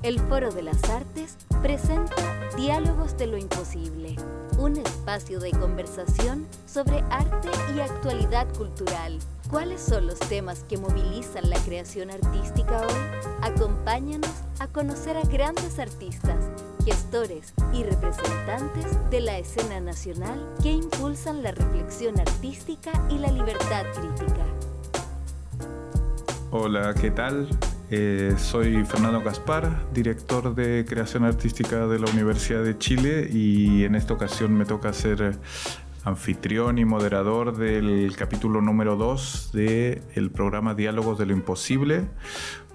el Foro de las Artes presenta Diálogos de lo Imposible, un espacio de conversación sobre arte y actualidad cultural. ¿Cuáles son los temas que movilizan la creación artística hoy? Acompáñanos a conocer a grandes artistas, gestores y representantes de la escena nacional que impulsan la reflexión artística y la libertad crítica. Hola, ¿qué tal? Soy Fernando Gaspar, director de Creación Artística de la Universidad de Chile, y en esta ocasión me toca ser anfitrión y moderador del capítulo número 2 del programa Diálogos de lo Imposible,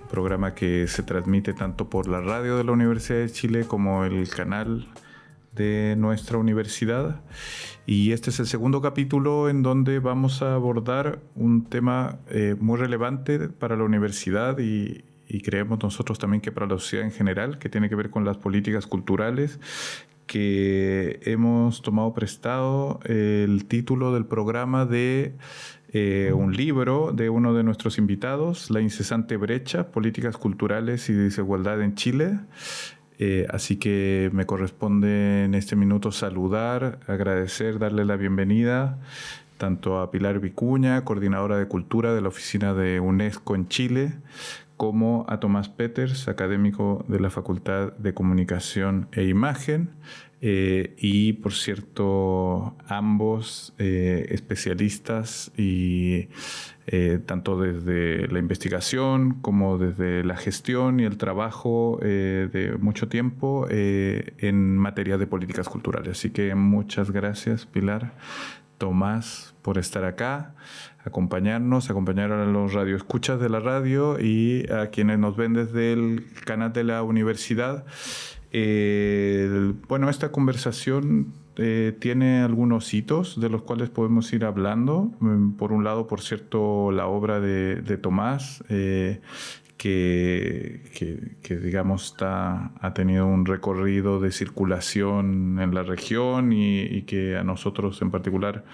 un programa que se transmite tanto por la radio de la Universidad de Chile como el canal de nuestra universidad. Y este es el segundo capítulo en donde vamos a abordar un tema muy relevante para la universidad y creemos nosotros también que para la sociedad en general, que tiene que ver con las políticas culturales, que hemos tomado prestado el título del programa de un libro de uno de nuestros invitados, La incesante brecha, políticas culturales y desigualdad en Chile. Así que me corresponde en este minuto saludar, agradecer, darle la bienvenida tanto a Pilar Vicuña, coordinadora de Cultura de la Oficina de UNESCO en Chile, como a Tomás Peters, académico de la Facultad de Comunicación e Imagen, y por cierto ambos especialistas y tanto desde la investigación como desde la gestión y el trabajo de mucho tiempo en materia de políticas culturales. Así que muchas gracias, Pilar, Tomás, por estar acá, acompañar a los radioescuchas de la radio y a quienes nos ven desde el canal de la universidad. Bueno, esta conversación tiene algunos hitos de los cuales podemos ir hablando. Por un lado, por cierto, la obra de Tomás, que digamos ha tenido un recorrido de circulación en la región y que a nosotros en particular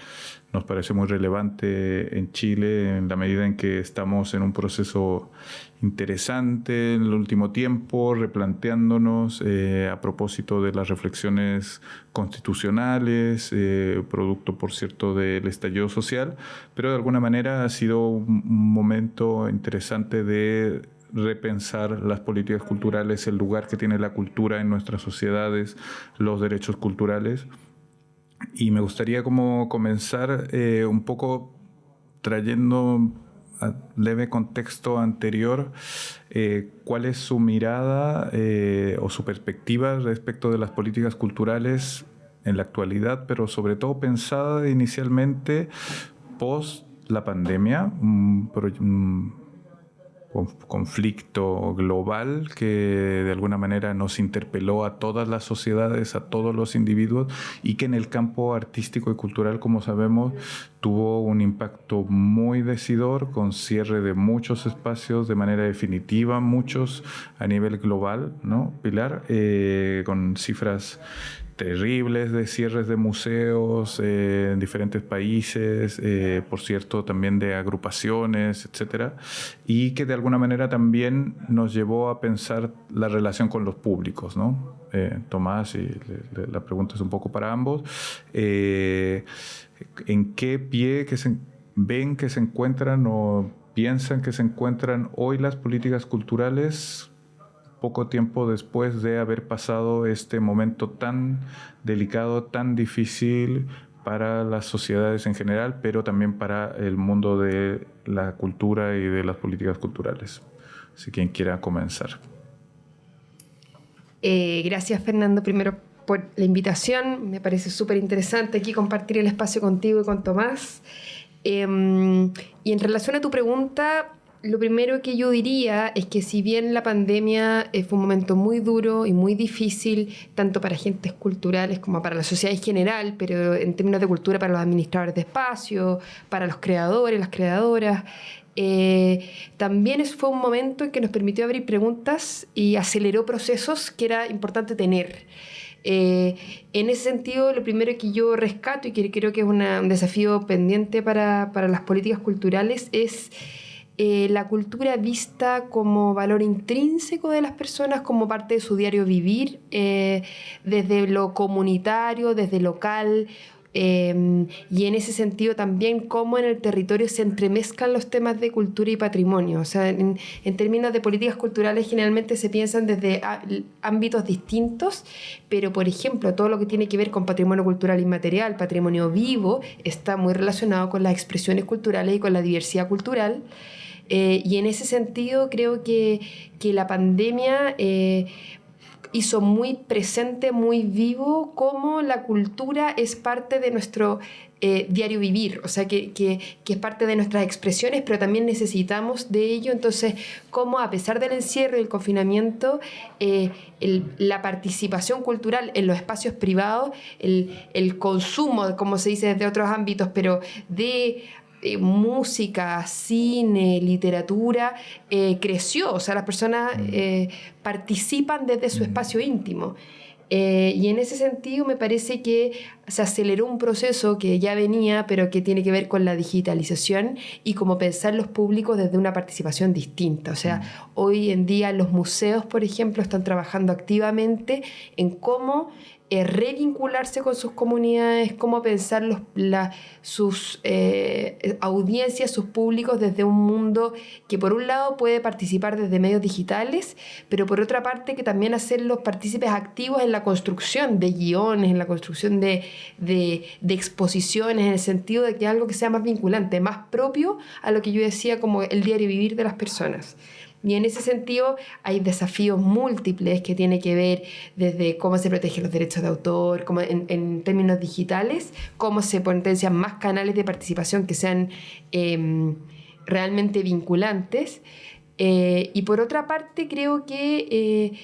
nos parece muy relevante en Chile en la medida en que estamos en un proceso interesante en el último tiempo, replanteándonos a propósito de las reflexiones constitucionales, producto, por cierto, del estallido social, pero de alguna manera ha sido un momento interesante de repensar las políticas culturales, el lugar que tiene la cultura en nuestras sociedades, los derechos culturales. Y me gustaría como comenzar un poco trayendo a leve contexto anterior, cuál es su mirada o su perspectiva respecto de las políticas culturales en la actualidad, pero sobre todo pensada inicialmente post la pandemia, un conflicto global que de alguna manera nos interpeló a todas las sociedades, a todos los individuos, y que en el campo artístico y cultural, como sabemos, tuvo un impacto muy decidor, con cierre de muchos espacios de manera definitiva, muchos a nivel global, ¿no, Pilar? Con cifras terribles de cierres de museos en diferentes países, por cierto, también de agrupaciones, etcétera, y que de alguna manera también nos llevó a pensar la relación con los públicos, ¿no? Tomás, y la pregunta es un poco para ambos, ¿en qué pie ven que se encuentran o piensan que se encuentran hoy las políticas culturales poco tiempo después de haber pasado este momento tan delicado, tan difícil para las sociedades en general, pero también para el mundo de la cultura y de las políticas culturales? Si quien quiera comenzar. Gracias, Fernando, primero por la invitación. Me parece súper interesante aquí compartir el espacio contigo y con Tomás. Y en relación a tu pregunta, lo primero que yo diría es que si bien la pandemia fue un momento muy duro y muy difícil, tanto para agentes culturales como para la sociedad en general, pero en términos de cultura para los administradores de espacios, para los creadores, las creadoras, también fue un momento en que nos permitió abrir preguntas y aceleró procesos que era importante tener. En ese sentido, lo primero que yo rescato y que creo que es un desafío pendiente para las políticas culturales es la cultura vista como valor intrínseco de las personas, como parte de su diario vivir, desde lo comunitario, desde local, y en ese sentido también cómo en el territorio se entremezclan los temas de cultura y patrimonio. O sea, en términos de políticas culturales generalmente se piensan desde ámbitos distintos, pero por ejemplo todo lo que tiene que ver con patrimonio cultural inmaterial, patrimonio vivo, está muy relacionado con las expresiones culturales y con la diversidad cultural. Y en ese sentido creo que la pandemia hizo muy presente, muy vivo, cómo la cultura es parte de nuestro diario vivir, o sea, que es parte de nuestras expresiones, pero también necesitamos de ello. Entonces, cómo a pesar del encierro y el confinamiento, la participación cultural en los espacios privados, el consumo, como se dice desde otros ámbitos, pero de música, cine, literatura, creció. O sea, las personas participan desde su espacio íntimo. Y en ese sentido me parece que se aceleró un proceso que ya venía, pero que tiene que ver con la digitalización y cómo pensar los públicos desde una participación distinta. O sea, hoy en día los museos, por ejemplo, están trabajando activamente en cómo revincularse con sus comunidades, cómo pensar sus audiencias, sus públicos desde un mundo que por un lado puede participar desde medios digitales, pero por otra parte que también hacerlos partícipes activos en la construcción de guiones, en la construcción de exposiciones, en el sentido de que algo que sea más vinculante, más propio a lo que yo decía como el diario vivir de las personas. Y en ese sentido hay desafíos múltiples que tienen que ver desde cómo se protegen los derechos de autor, cómo en términos digitales, cómo se potencian más canales de participación que sean realmente vinculantes. Y por otra parte creo que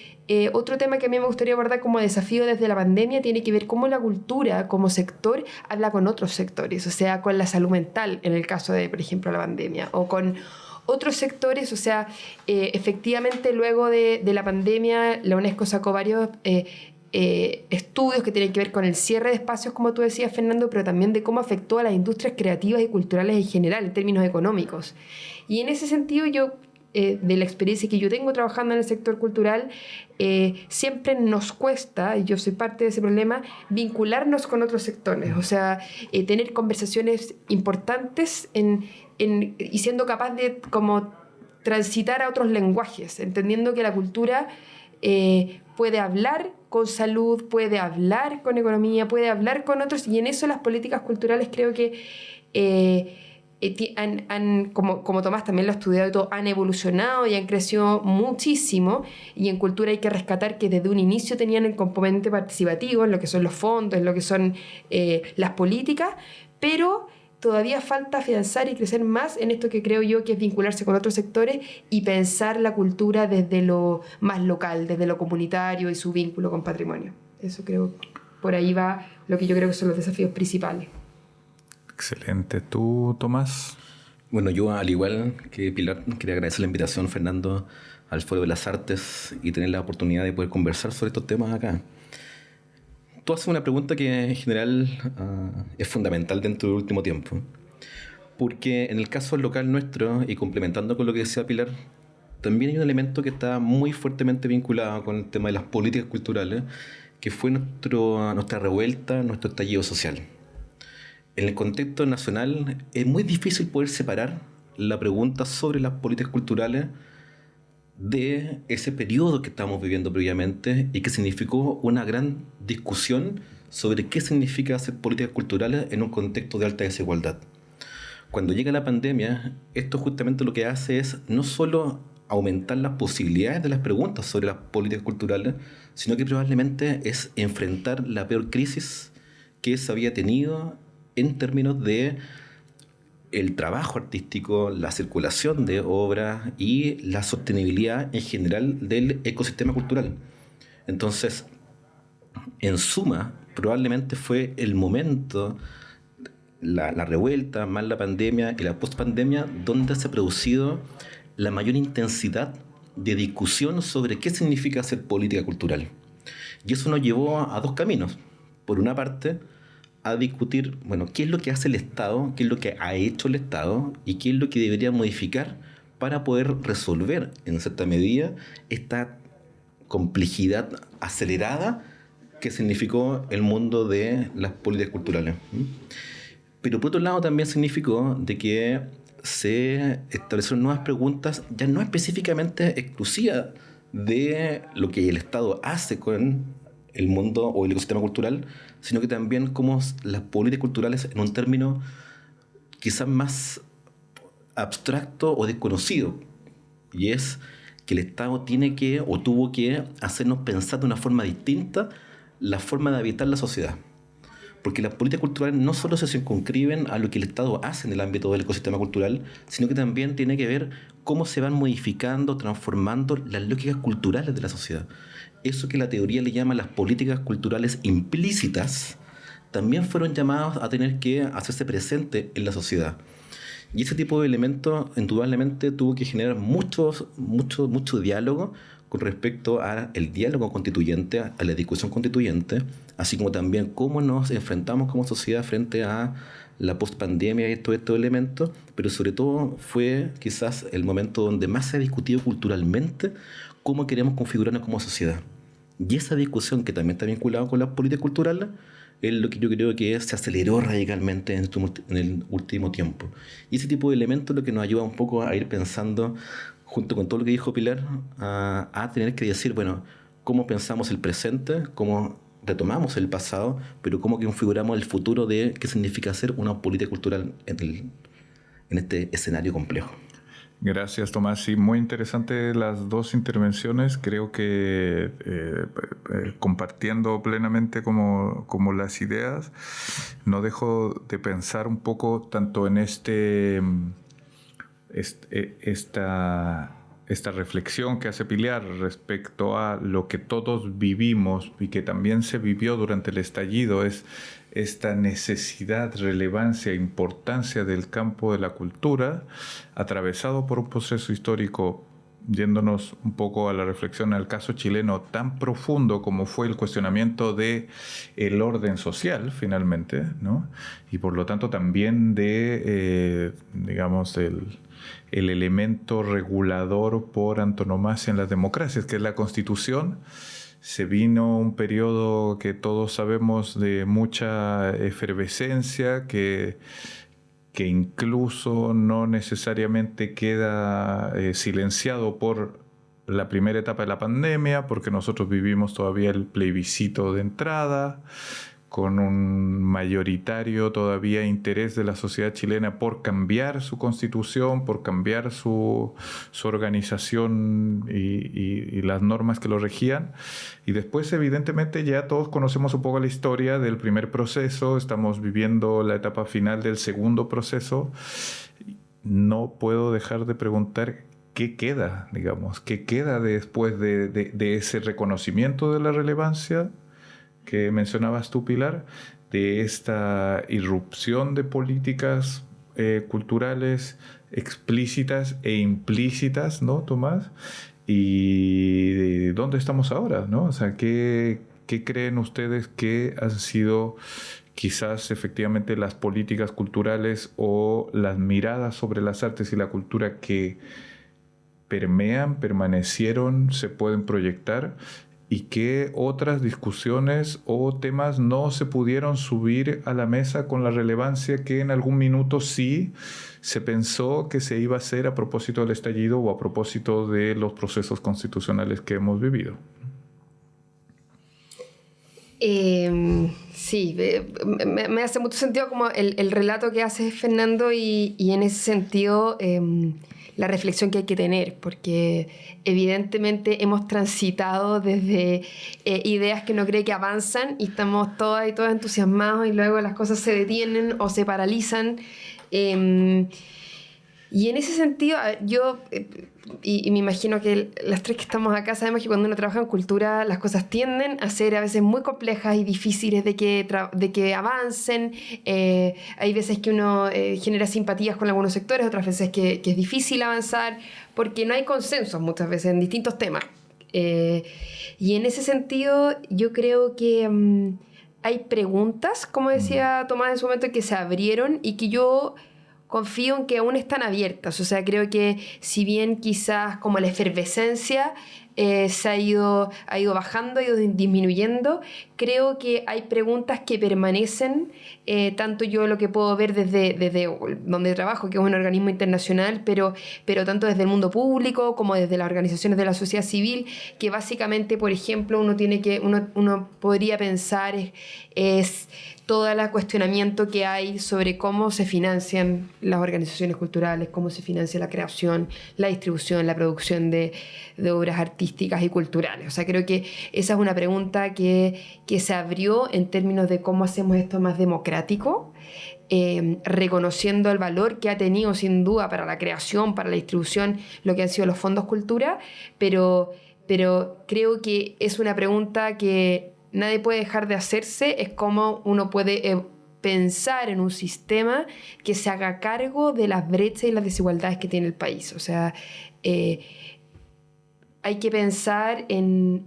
otro tema que a mí me gustaría abordar como desafío desde la pandemia tiene que ver cómo la cultura como sector habla con otros sectores, o sea, con la salud mental en el caso de, por ejemplo, la pandemia, o con otros sectores. O sea, efectivamente luego de la pandemia la UNESCO sacó varios estudios que tienen que ver con el cierre de espacios, como tú decías, Fernando, pero también de cómo afectó a las industrias creativas y culturales en general, en términos económicos. Y en ese sentido yo, de la experiencia que yo tengo trabajando en el sector cultural, siempre nos cuesta, y yo soy parte de ese problema, vincularnos con otros sectores, o sea, tener conversaciones importantes y siendo capaz de como transitar a otros lenguajes, entendiendo que la cultura puede hablar con salud, puede hablar con economía, puede hablar con otros, y en eso las políticas culturales creo que como Tomás también lo ha estudiado y todo, han evolucionado y han crecido muchísimo. Y en cultura hay que rescatar que desde un inicio tenían el componente participativo en lo que son los fondos, en lo que son las políticas, pero todavía falta afianzar y crecer más en esto que creo yo que es vincularse con otros sectores y pensar la cultura desde lo más local, desde lo comunitario y su vínculo con patrimonio. Eso creo, por ahí va lo que yo creo que son los desafíos principales. Excelente. ¿Tú, Tomás? Bueno, yo al igual que Pilar quería agradecer la invitación, Fernando, al Foro de las Artes y tener la oportunidad de poder conversar sobre estos temas acá. Tú haces una pregunta que en general es fundamental dentro del último tiempo, porque en el caso local nuestro, y complementando con lo que decía Pilar, también hay un elemento que está muy fuertemente vinculado con el tema de las políticas culturales, que fue nuestra revuelta, nuestro estallido social. En el contexto nacional es muy difícil poder separar la pregunta sobre las políticas culturales de ese periodo que estamos viviendo previamente y que significó una gran discusión sobre qué significa hacer políticas culturales en un contexto de alta desigualdad. Cuando llega la pandemia, esto justamente lo que hace es no solo aumentar las posibilidades de las preguntas sobre las políticas culturales, sino que probablemente es enfrentar la peor crisis que se había tenido en términos de el trabajo artístico, la circulación de obras y la sostenibilidad en general del ecosistema cultural. Entonces, en suma, probablemente fue el momento, la revuelta, más la pandemia y la postpandemia, donde se ha producido la mayor intensidad de discusión sobre qué significa hacer política cultural. Y eso nos llevó a dos caminos. Por una parte, a discutir, bueno, qué es lo que hace el Estado, qué es lo que ha hecho el Estado y qué es lo que debería modificar para poder resolver en cierta medida esta complejidad acelerada que significó el mundo de las políticas culturales. Pero por otro lado también significó de que se establecieron nuevas preguntas, ya no específicamente exclusivas de lo que el Estado hace con el mundo o el ecosistema cultural, sino que también cómo las políticas culturales en un término quizás más abstracto o desconocido, y es que el Estado tiene que o tuvo que hacernos pensar de una forma distinta la forma de habitar la sociedad. Porque las políticas culturales no solo se circunscriben a lo que el Estado hace en el ámbito del ecosistema cultural, sino que también tiene que ver cómo se van modificando, transformando las lógicas culturales de la sociedad. Eso que la teoría le llama las políticas culturales implícitas, también fueron llamados a tener que hacerse presente en la sociedad. Y ese tipo de elementos, indudablemente, tuvo que generar mucho diálogo con respecto al diálogo constituyente, a la discusión constituyente, así como también cómo nos enfrentamos como sociedad frente a la post-pandemia y todos estos elementos, pero sobre todo fue quizás el momento donde más se ha discutido culturalmente cómo queremos configurarnos como sociedad. Y esa discusión, que también está vinculada con las políticas culturales, es lo que yo creo que se aceleró radicalmente en el último tiempo. Y ese tipo de elementos es lo que nos ayuda un poco a ir pensando, junto con todo lo que dijo Pilar, a tener que decir, bueno, cómo pensamos el presente, cómo retomamos el pasado, pero cómo configuramos el futuro de qué significa hacer una política cultural en este escenario complejo. Gracias, Tomás. Sí, muy interesante las dos intervenciones. Creo que compartiendo plenamente como las ideas, no dejo de pensar un poco tanto en esta reflexión que hace Pilar respecto a lo que todos vivimos y que también se vivió durante el estallido, es esta necesidad, relevancia e importancia del campo de la cultura, atravesado por un proceso histórico, yéndonos un poco a la reflexión al caso chileno, tan profundo como fue el cuestionamiento de el orden social, finalmente, ¿no? Y por lo tanto también de, digamos, el elemento regulador por antonomasia en las democracias, que es la Constitución. Se vino un periodo que todos sabemos de mucha efervescencia, que incluso no necesariamente queda silenciado por la primera etapa de la pandemia, porque nosotros vivimos todavía el plebiscito de entrada, con un mayoritario todavía interés de la sociedad chilena por cambiar su constitución, por cambiar su organización y las normas que lo regían. Y después, evidentemente, ya todos conocemos un poco la historia del primer proceso, estamos viviendo la etapa final del segundo proceso. No puedo dejar de preguntar qué queda, digamos, qué queda después de ese reconocimiento de la relevancia que mencionabas tú, Pilar, de esta irrupción de políticas culturales explícitas e implícitas, ¿no, Tomás? Y de dónde estamos ahora, ¿no? O sea, ¿qué creen ustedes que han sido quizás efectivamente las políticas culturales o las miradas sobre las artes y la cultura que permean, permanecieron, se pueden proyectar? ¿Y qué otras discusiones o temas no se pudieron subir a la mesa con la relevancia que en algún minuto sí se pensó que se iba a hacer a propósito del estallido o a propósito de los procesos constitucionales que hemos vivido? Sí, me hace mucho sentido como el relato que hace Fernando y en ese sentido la reflexión que hay que tener, porque evidentemente hemos transitado desde ideas que uno cree que avanzan y estamos todas y todos entusiasmados y luego las cosas se detienen o se paralizan. Y en ese sentido, yo, y me imagino que las tres que estamos acá sabemos que cuando uno trabaja en cultura las cosas tienden a ser a veces muy complejas y difíciles de que avancen. Hay veces que uno genera simpatías con algunos sectores, otras veces que es difícil avanzar porque no hay consensos muchas veces en distintos temas. Y en ese sentido yo creo que hay preguntas, como decía Tomás en su momento, que se abrieron y que yo confío en que aún están abiertas. O sea, creo que si bien quizás como la efervescencia se ha ido bajando, ha ido disminuyendo, creo que hay preguntas que permanecen, tanto yo lo que puedo ver desde donde trabajo, que es un organismo internacional, pero tanto desde el mundo público como desde las organizaciones de la sociedad civil, que básicamente, por ejemplo, uno podría pensar es todo el cuestionamiento que hay sobre cómo se financian las organizaciones culturales, cómo se financia la creación, la distribución, la producción de obras artísticas y culturales. O sea, creo que esa es una pregunta que se abrió en términos de cómo hacemos esto más democrático, reconociendo el valor que ha tenido sin duda para la creación, para la distribución, lo que han sido los fondos cultura, pero creo que es una pregunta que nadie puede dejar de hacerse, es cómo uno puede pensar en un sistema que se haga cargo de las brechas y las desigualdades que tiene el país. O sea, hay que pensar en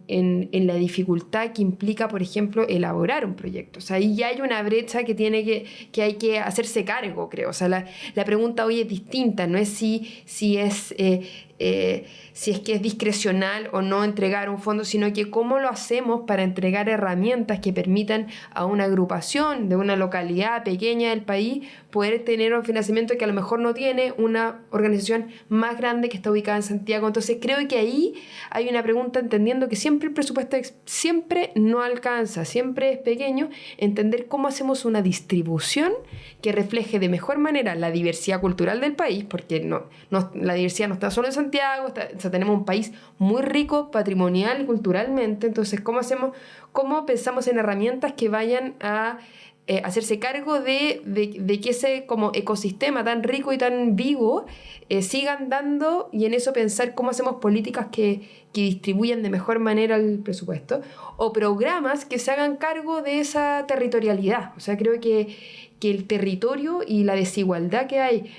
la dificultad que implica, por ejemplo, elaborar un proyecto. O sea, ahí ya hay una brecha que hay que hacerse cargo, creo. O sea, la pregunta hoy es distinta, no es si es que es discrecional o no entregar un fondo, sino que cómo lo hacemos para entregar herramientas que permitan a una agrupación de una localidad pequeña del país poder tener un financiamiento que a lo mejor no tiene una organización más grande que está ubicada en Santiago. Entonces creo que ahí hay una pregunta, entendiendo que siempre el presupuesto siempre no alcanza, siempre es pequeño, entender cómo hacemos una distribución que refleje de mejor manera la diversidad cultural del país, porque la diversidad no está solo en Santiago, tenemos un país muy rico patrimonial y culturalmente. Entonces, ¿cómo pensamos en herramientas que vayan a hacerse cargo de que ese como ecosistema tan rico y tan vivo sigan dando, y en eso pensar cómo hacemos políticas que distribuyan de mejor manera el presupuesto, o programas que se hagan cargo de esa territorialidad? O sea, creo que el territorio y la desigualdad que hay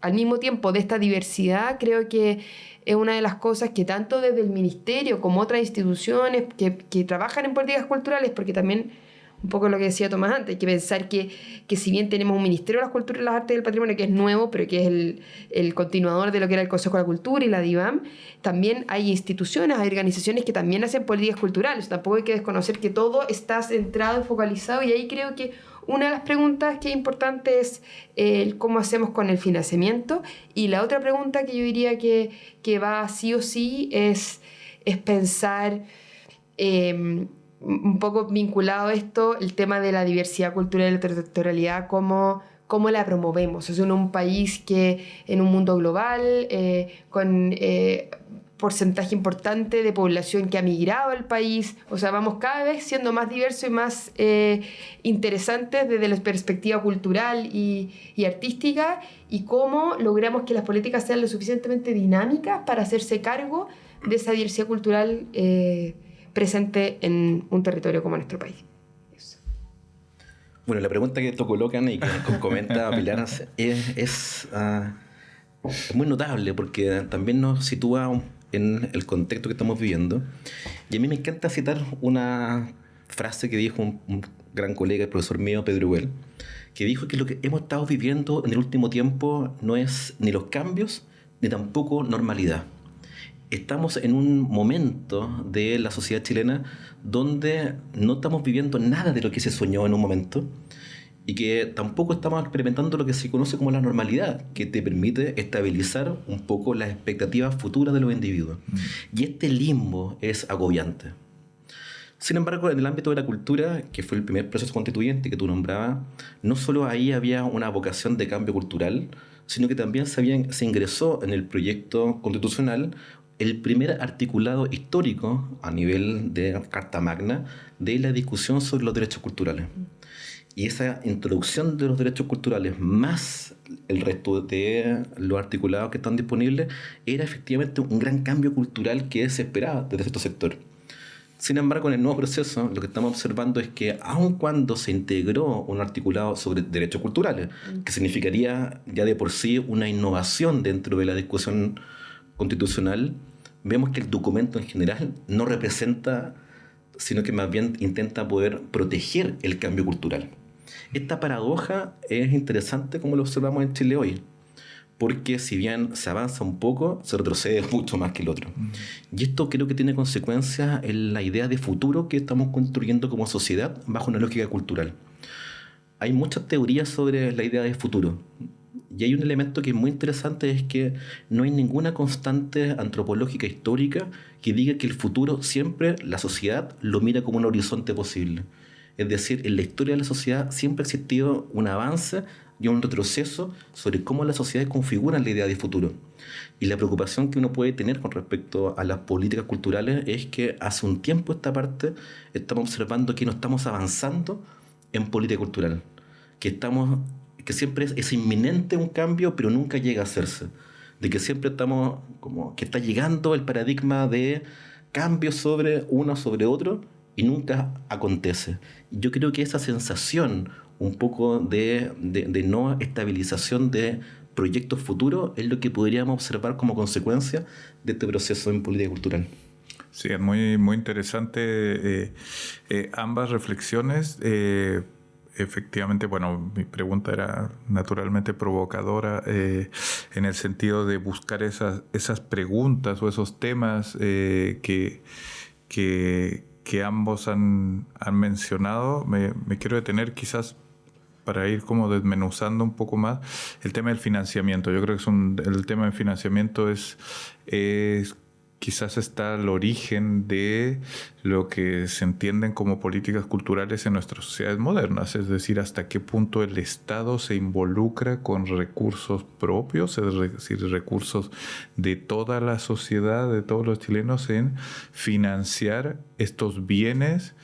al mismo tiempo de esta diversidad, creo que es una de las cosas que tanto desde el ministerio como otras instituciones que trabajan en políticas culturales, porque también, un poco lo que decía Tomás antes, hay que pensar que si bien tenemos un Ministerio de las Culturas y las Artes y del Patrimonio que es nuevo, pero que es el continuador de lo que era el Consejo de la Cultura y la DIVAM, también hay instituciones, hay organizaciones que también hacen políticas culturales. Tampoco hay que desconocer que todo está centrado y focalizado, y ahí creo que una de las preguntas que es importante es cómo hacemos con el financiamiento, y la otra pregunta que yo diría que va sí o sí es pensar, un poco vinculado a esto, el tema de la diversidad cultural y la territorialidad, cómo la promovemos. Es un país que en un mundo global, con porcentaje importante de población que ha migrado al país, o sea, vamos cada vez siendo más diversos y más interesantes desde la perspectiva cultural y artística, y cómo logramos que las políticas sean lo suficientemente dinámicas para hacerse cargo de esa diversidad cultural presente en un territorio como nuestro país. Eso. Bueno, la pregunta que tú colocan y que comenta Pilar es muy notable, porque también nos sitúa en el contexto que estamos viviendo. Y a mí me encanta citar una frase que dijo un gran colega, el profesor mío, Pedro Huel, que dijo que lo que hemos estado viviendo en el último tiempo no es ni los cambios, ni tampoco normalidad. Estamos en un momento de la sociedad chilena donde no estamos viviendo nada de lo que se soñó en un momento, y que tampoco estamos experimentando lo que se conoce como la normalidad, que te permite estabilizar un poco las expectativas futuras de los individuos. Y este limbo es agobiante. Sin embargo, en el ámbito de la cultura, que fue el primer proceso constituyente que tú nombrabas, no solo ahí había una vocación de cambio cultural, sino que también se ingresó en el proyecto constitucional el primer articulado histórico a nivel de Carta Magna de la discusión sobre los derechos culturales. Y esa introducción de los derechos culturales más el resto de los articulados que están disponibles era efectivamente un gran cambio cultural que se esperaba desde este sector. Sin embargo, en el nuevo proceso lo que estamos observando es que aun cuando se integró un articulado sobre derechos culturales, que significaría ya de por sí una innovación dentro de la discusión constitucional, vemos que el documento en general no representa, sino que más bien intenta poder proteger el cambio cultural. Esta paradoja es interesante como lo observamos en Chile hoy, porque si bien se avanza un poco, se retrocede mucho más que el otro. Y esto creo que tiene consecuencias en la idea de futuro que estamos construyendo como sociedad bajo una lógica cultural. Hay muchas teorías sobre la idea de futuro. Y hay un elemento que es muy interesante, es que no hay ninguna constante antropológica histórica que diga que el futuro siempre la sociedad lo mira como un horizonte posible. Es decir, en la historia de la sociedad siempre ha existido un avance y un retroceso sobre cómo las sociedades configuran la idea de futuro. Y la preocupación que uno puede tener con respecto a las políticas culturales es que hace un tiempo esta parte estamos observando que no estamos avanzando en política cultural, que siempre es inminente un cambio, pero nunca llega a hacerse. De que siempre estamos como que está llegando el paradigma de cambio sobre uno sobre otro y nunca acontece. Y yo creo que esa sensación un poco de no estabilización de proyectos futuros es lo que podríamos observar como consecuencia de este proceso en política cultural. Sí, es muy, muy interesante ambas reflexiones. Efectivamente, bueno, mi pregunta era naturalmente provocadora en el sentido de buscar esas preguntas o esos temas que ambos han mencionado. Me quiero detener quizás para ir como desmenuzando un poco más el tema del financiamiento. Yo creo que el tema del financiamiento es quizás está al origen de lo que se entienden como políticas culturales en nuestras sociedades modernas, es decir, hasta qué punto el Estado se involucra con recursos propios, es decir, recursos de toda la sociedad, de todos los chilenos, en financiar estos bienes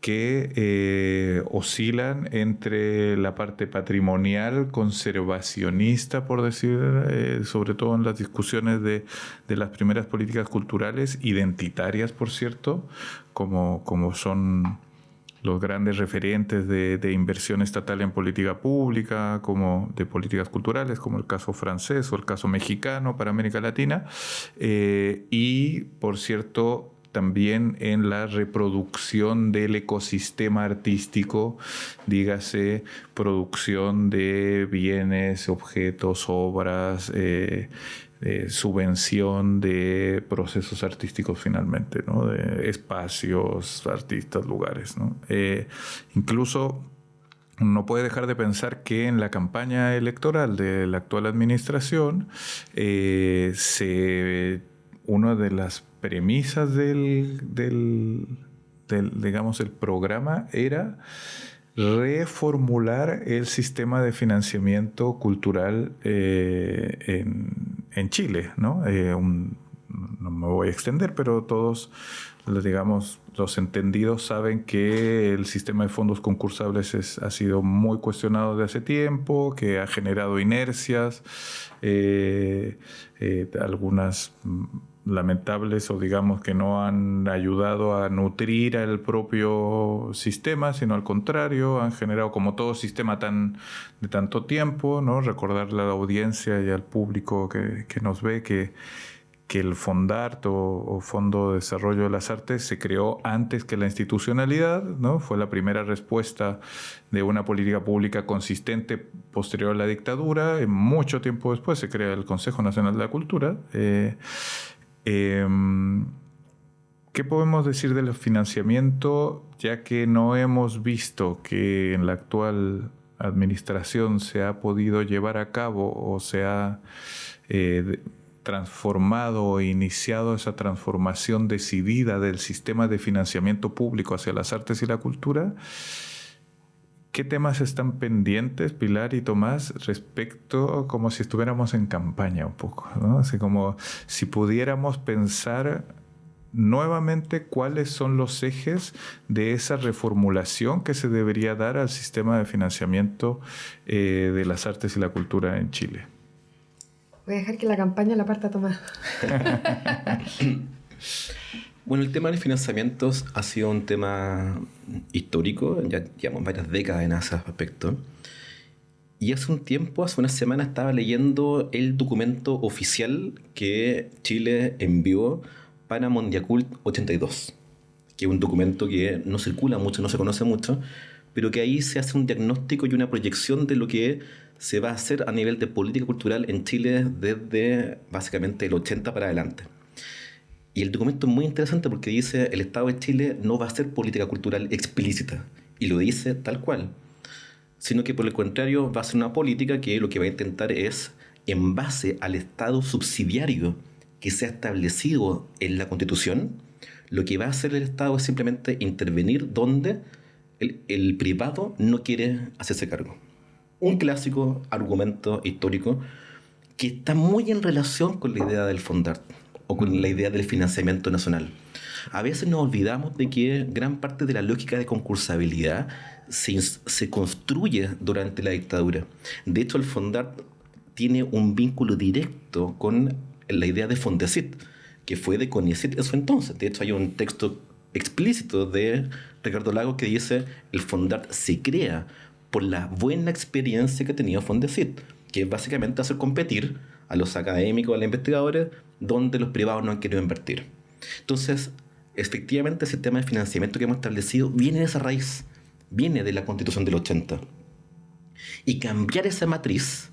que oscilan entre la parte patrimonial, conservacionista, por decir, sobre todo en las discusiones de las primeras políticas culturales, identitarias, por cierto, como son los grandes referentes de inversión estatal en política pública, como de políticas culturales, como el caso francés o el caso mexicano para América Latina, y, por cierto, también en la reproducción del ecosistema artístico, dígase producción de bienes, objetos, obras, subvención de procesos artísticos finalmente, ¿no? De espacios, artistas, lugares, ¿no? Incluso no puede dejar de pensar que en la campaña electoral de la actual administración una de las premisas digamos, el programa era reformular el sistema de financiamiento cultural en Chile, ¿no? No me voy a extender, pero todos, digamos, los entendidos saben que el sistema de fondos concursables ha sido muy cuestionado desde hace tiempo, que ha generado inercias, algunas lamentables o digamos que no han ayudado a nutrir al propio sistema, sino al contrario, han generado, como todo sistema de tanto tiempo, ¿no? Recordarle a la audiencia y al público que nos ve que el Fondart o Fondo de Desarrollo de las Artes se creó antes que la institucionalidad, ¿no? Fue la primera respuesta de una política pública consistente posterior a la dictadura. Mucho tiempo después se crea el Consejo Nacional de la Cultura. ¿Qué podemos decir del financiamiento, ya que no hemos visto que en la actual administración se ha podido llevar a cabo o se ha transformado o iniciado esa transformación decidida del sistema de financiamiento público hacia las artes y la cultura? ¿Qué temas están pendientes, Pilar y Tomás, respecto, como si estuviéramos en campaña un poco, ¿no? Así como si pudiéramos pensar nuevamente cuáles son los ejes de esa reformulación que se debería dar al sistema de financiamiento de las artes y la cultura en Chile. Voy a dejar que la campaña la parta Tomás. Bueno, el tema de financiamientos ha sido un tema histórico, ya llevamos varias décadas en ese aspecto. Y hace una semana estaba leyendo el documento oficial que Chile envió para Mondiacult 82, que es un documento que no circula mucho, no se conoce mucho, pero que ahí se hace un diagnóstico y una proyección de lo que se va a hacer a nivel de política cultural en Chile desde básicamente el 80 para adelante. Y el documento es muy interesante porque dice el Estado de Chile no va a hacer política cultural explícita, y lo dice tal cual, sino que por el contrario va a ser una política que lo que va a intentar es, en base al Estado subsidiario que se ha establecido en la Constitución, lo que va a hacer el Estado es simplemente intervenir donde el privado no quiere hacerse cargo. Un clásico argumento histórico que está muy en relación con la idea del Fondart o con la idea del financiamiento nacional. A veces nos olvidamos de que gran parte de la lógica de concursabilidad se construye durante la dictadura. De hecho, el Fondart tiene un vínculo directo con la idea de Fondesit, que fue de CONICET en su entonces. De hecho, hay un texto explícito de Ricardo Lagos que dice el Fondart se crea por la buena experiencia que tenía Fondesit, que es básicamente hacer competir a los académicos, a los investigadores, donde los privados no han querido invertir. Entonces, efectivamente, el sistema de financiamiento que hemos establecido viene de esa raíz, viene de la Constitución del 80. Y cambiar esa matriz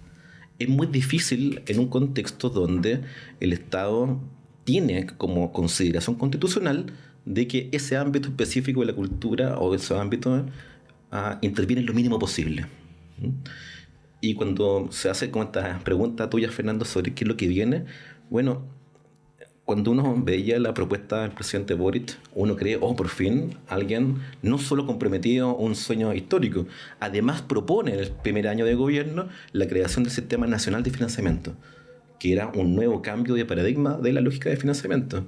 es muy difícil en un contexto donde el Estado tiene como consideración constitucional de que ese ámbito específico de la cultura o ese ámbito interviene lo mínimo posible. Y cuando se hace como esta pregunta tuya, Fernando, sobre qué es lo que viene, bueno, cuando uno veía la propuesta del presidente Boric, uno cree, por fin, alguien no solo comprometido a un sueño histórico, además propone en el primer año de gobierno la creación del Sistema Nacional de Financiamiento, que era un nuevo cambio de paradigma de la lógica de financiamiento.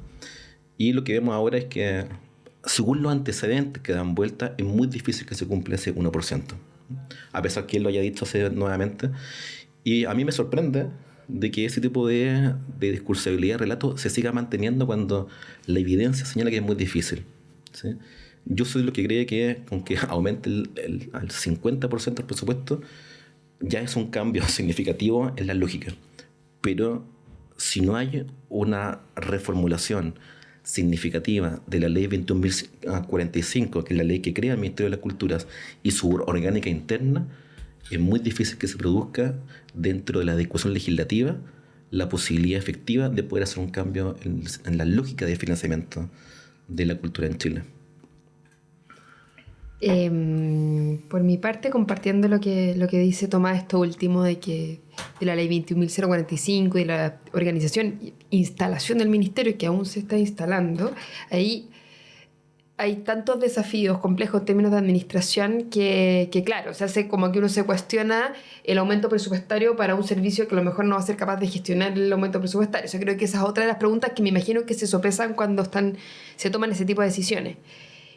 Y lo que vemos ahora es que, según los antecedentes que dan vuelta, es muy difícil que se cumpla ese 1%. A pesar que él lo haya dicho nuevamente. Y a mí me sorprende de que ese tipo de discursabilidad de relato se siga manteniendo cuando la evidencia señala que es muy difícil, ¿sí? Yo soy de lo que cree que con que aumente al 50% el presupuesto ya es un cambio significativo en la lógica. Pero si no hay una reformulación significativa de la ley 21.045, que es la ley que crea el Ministerio de las Culturas, y su orgánica interna, es muy difícil que se produzca dentro de la discusión legislativa la posibilidad efectiva de poder hacer un cambio en la lógica de financiamiento de la cultura en Chile. Por mi parte, compartiendo lo que dice Tomás, esto último de la ley 21.045 y la organización, instalación del ministerio que aún se está instalando, ahí hay tantos desafíos complejos en términos de administración que claro, se hace como que uno se cuestiona el aumento presupuestario para un servicio que a lo mejor no va a ser capaz de gestionar el aumento presupuestario. Yo creo que esa es otra de las preguntas que me imagino que se sopesan cuando se toman ese tipo de decisiones.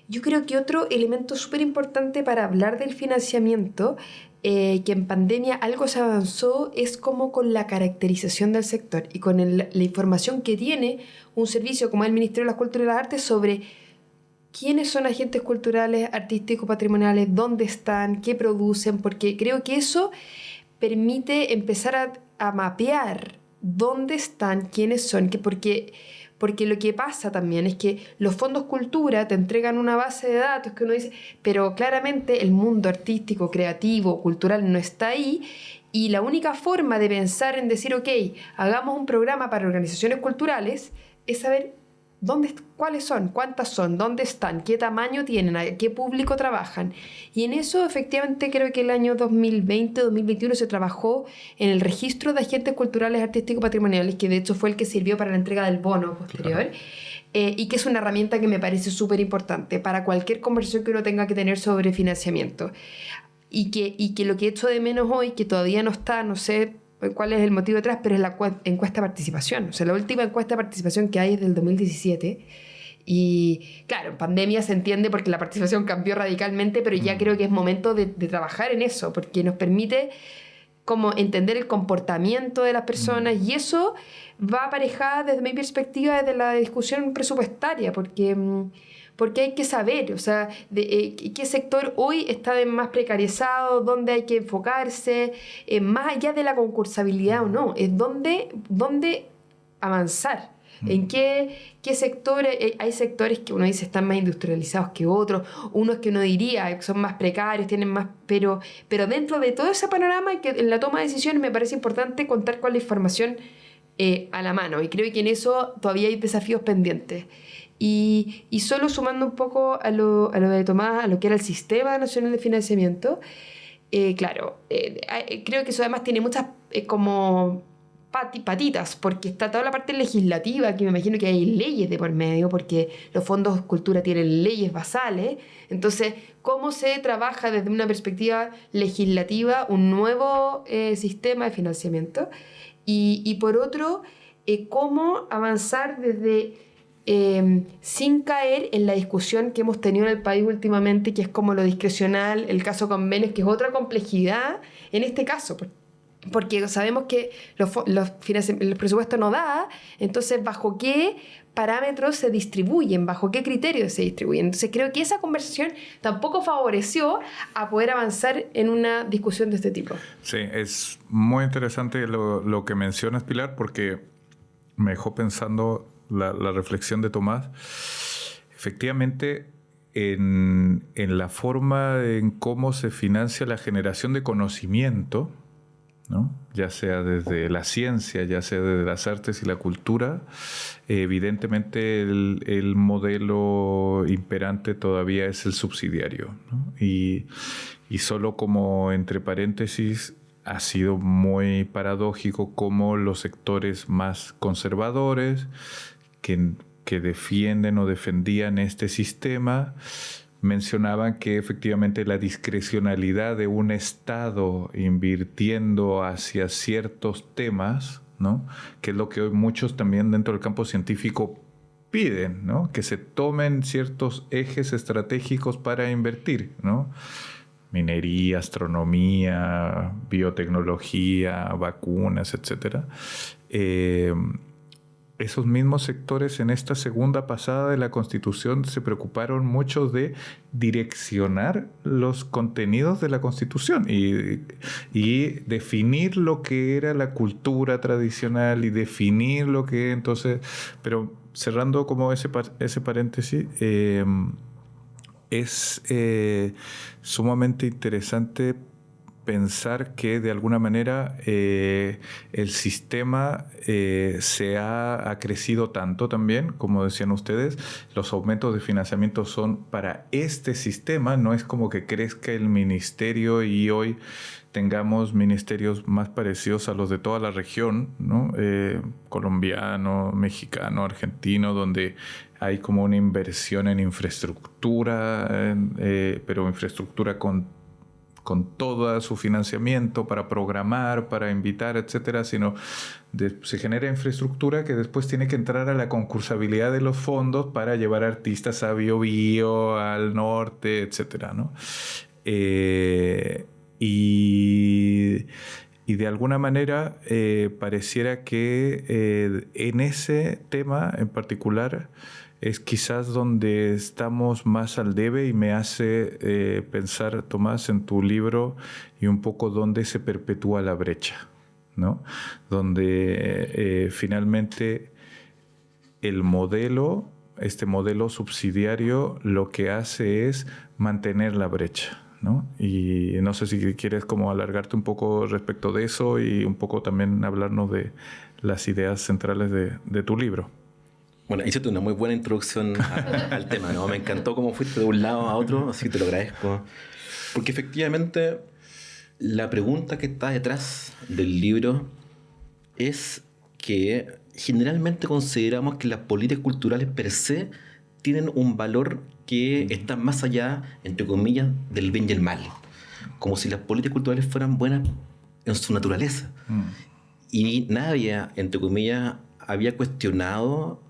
Yo creo que otro elemento súper importante para hablar del financiamiento, que en pandemia algo se avanzó, es como con la caracterización del sector y con la información que tiene un servicio como el Ministerio de las Culturas y las Artes sobre quiénes son agentes culturales, artísticos, patrimoniales, dónde están, qué producen, porque creo que eso permite empezar a mapear dónde están, quiénes son, porque lo que pasa también es que los fondos cultura te entregan una base de datos que uno dice, pero claramente el mundo artístico, creativo, cultural no está ahí, y la única forma de pensar en decir, ok, hagamos un programa para organizaciones culturales, es saber cuáles son, cuántas son, dónde están, qué tamaño tienen, a qué público trabajan. Y en eso efectivamente creo que el año 2020-2021 se trabajó en el registro de agentes culturales, artísticos, patrimoniales, que de hecho fue el que sirvió para la entrega del bono posterior. Claro. Y que es una herramienta que me parece súper importante para cualquier conversación que uno tenga que tener sobre financiamiento. Y que lo que echo de menos hoy, que todavía no está, no sé cuál es el motivo detrás, pero es la encuesta de participación. O sea, la última encuesta de participación que hay es del 2017. Y claro, en pandemia se entiende porque la participación cambió radicalmente, pero ya creo que es momento de trabajar en eso, porque nos permite como entender el comportamiento de las personas, y eso va aparejada desde mi perspectiva desde la discusión presupuestaria, porque hay que saber, o sea, qué sector hoy está más precarizado, dónde hay que enfocarse, más allá de la concursabilidad o no, es dónde avanzar. ¿En qué sectores? Hay sectores que uno dice están más industrializados que otros, unos que uno diría son más precarios, tienen más... Pero dentro de todo ese panorama, que en la toma de decisiones me parece importante contar con la información a la mano. Y creo que en eso todavía hay desafíos pendientes. Y solo sumando un poco a lo de Tomás, a lo que era el Sistema Nacional de Financiamiento, claro, creo que eso además tiene muchas como patitas, porque está toda la parte legislativa, que me imagino que hay leyes de por medio, porque los fondos cultura tienen leyes basales. Entonces, ¿cómo se trabaja desde una perspectiva legislativa un nuevo sistema de financiamiento? Y por otro, cómo avanzar desde... sin caer en la discusión que hemos tenido en el país últimamente, que es como lo discrecional, el caso convenios, que es otra complejidad en este caso, porque sabemos que los presupuestos no da, entonces ¿bajo qué parámetros se distribuyen? ¿Bajo qué criterios se distribuyen? Entonces creo que esa conversación tampoco favoreció a poder avanzar en una discusión de este tipo. Sí, es muy interesante lo que mencionas, Pilar, porque me dejó pensando la reflexión de Tomás. Efectivamente, en la forma en cómo se financia la generación de conocimiento, ¿no? Ya sea desde la ciencia, ya sea desde las artes y la cultura, evidentemente el modelo imperante todavía es el subsidiario, ¿no? Y solo como entre paréntesis, ha sido muy paradójico cómo los sectores más conservadores que defienden o defendían este sistema mencionaban que efectivamente la discrecionalidad de un Estado invirtiendo hacia ciertos temas, ¿no? Que es lo que hoy muchos también dentro del campo científico piden, ¿no? Que se tomen ciertos ejes estratégicos para invertir, ¿no? Minería, astronomía, biotecnología, vacunas, etc. Esos mismos sectores en esta segunda pasada de la Constitución se preocuparon mucho de direccionar los contenidos de la Constitución y definir lo que era la cultura tradicional y definir lo que entonces... Pero cerrando como ese paréntesis, es sumamente interesante pensar que de alguna manera el sistema ha crecido tanto también, como decían ustedes, los aumentos de financiamiento son para este sistema, no es como que crezca el ministerio y hoy tengamos ministerios más parecidos a los de toda la región, ¿no? Colombiano, mexicano, argentino, donde hay como una inversión en infraestructura, pero infraestructura con todo su financiamiento para programar, para invitar, etcétera, sino se genera infraestructura que después tiene que entrar a la concursabilidad de los fondos para llevar artistas a Biobío, al norte, etcétera, ¿no? Y de alguna manera pareciera que en ese tema en particular es quizás donde estamos más al debe y me hace pensar, Tomás, en tu libro y un poco dónde se perpetúa la brecha, ¿no? Donde finalmente este modelo subsidiario lo que hace es mantener la brecha, ¿no? Y no sé si quieres como alargarte un poco respecto de eso y un poco también hablarnos de las ideas centrales de tu libro. Bueno, hiciste una muy buena introducción al tema, ¿no? Me encantó cómo fuiste de un lado a otro, así que te lo agradezco. Porque efectivamente la pregunta que está detrás del libro es que generalmente consideramos que las políticas culturales per se tienen un valor que está más allá, entre comillas, del bien y el mal. Como si las políticas culturales fueran buenas en su naturaleza. Y nadie, entre comillas, había cuestionado